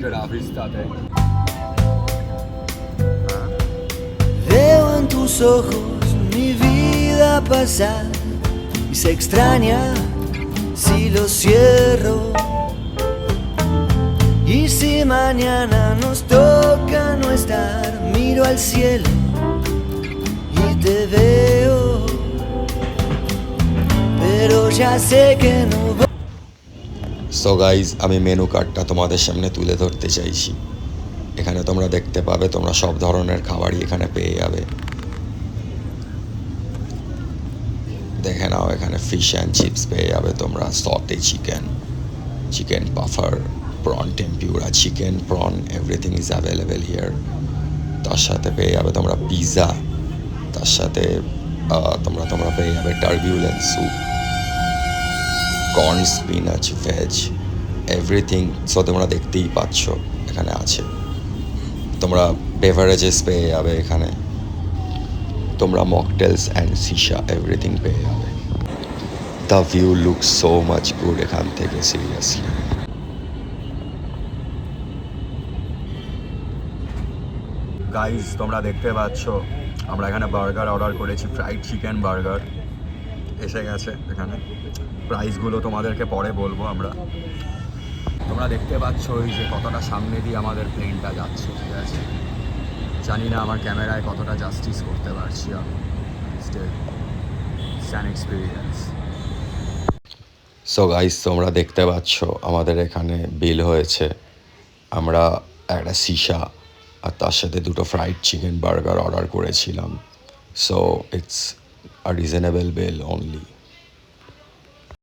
Buena Vista. Veo en tus ojos mi vida pasar y se extraña si lo cierro. Y si mañana nos toca no estar, miro al cielo y te veo, pero ya sé que no voy. So guys, আমি menu কার্ডটা তোমাদের সামনে তুলে ধরতে চাইছি। এখানে তোমরা দেখতে পাবে, তোমরা সব ধরনের খাবারই এখানে পেয়ে যাবে। দেখে নাও, এখানে ফিশ অ্যান্ড চিপস পেয়ে যাবে তোমরা, sauté chicken, chicken puffer, prawn tempura, chicken prawn, everything is available here. তার সাথে পেয়ে যাবে তোমরা পিৎজা, তার সাথে তোমরা পেয়ে যাবে টার্বিউলেন্স soup, corn, spinach, veg, everything. So তোমরা দেখতেই পাচ্ছ এখানে আছে। তোমরা বেভারেজেস পেয়ে যাবে এখানে, তোমরা মকটেলস অ্যান্ড সিসা এভরিথিং পেয়ে যাবে। The view look so much good এখান থেকে, সিরিয়াসলি। গাইজ, তোমরা দেখতে পাচ্ছ আমরা এখানে বার্গার অর্ডার করেছি, ফ্রাইড চিকেন বার্গার এসে গেছে এখানে। প্রাইসগুলো তোমাদেরকে পরে বলবো আমরা। তোমরা দেখতে পাচ্ছ ওই যে কতটা সামনে দিয়ে আমাদের প্লেনটা যাচ্ছে, ঠিক আছে? জানি না আমার ক্যামেরায় কতটা জাস্টিস করতে পারছি আমি, still it's an experience. So guys, তোমরা দেখতে পাচ্ছ আমাদের এখানে বিল হয়েছে। আমরা একটা সিসা আর তার সাথে দুটো ফ্রাইড চিকেন বার্গার অর্ডার করেছিলাম। So it's a reasonable bill only.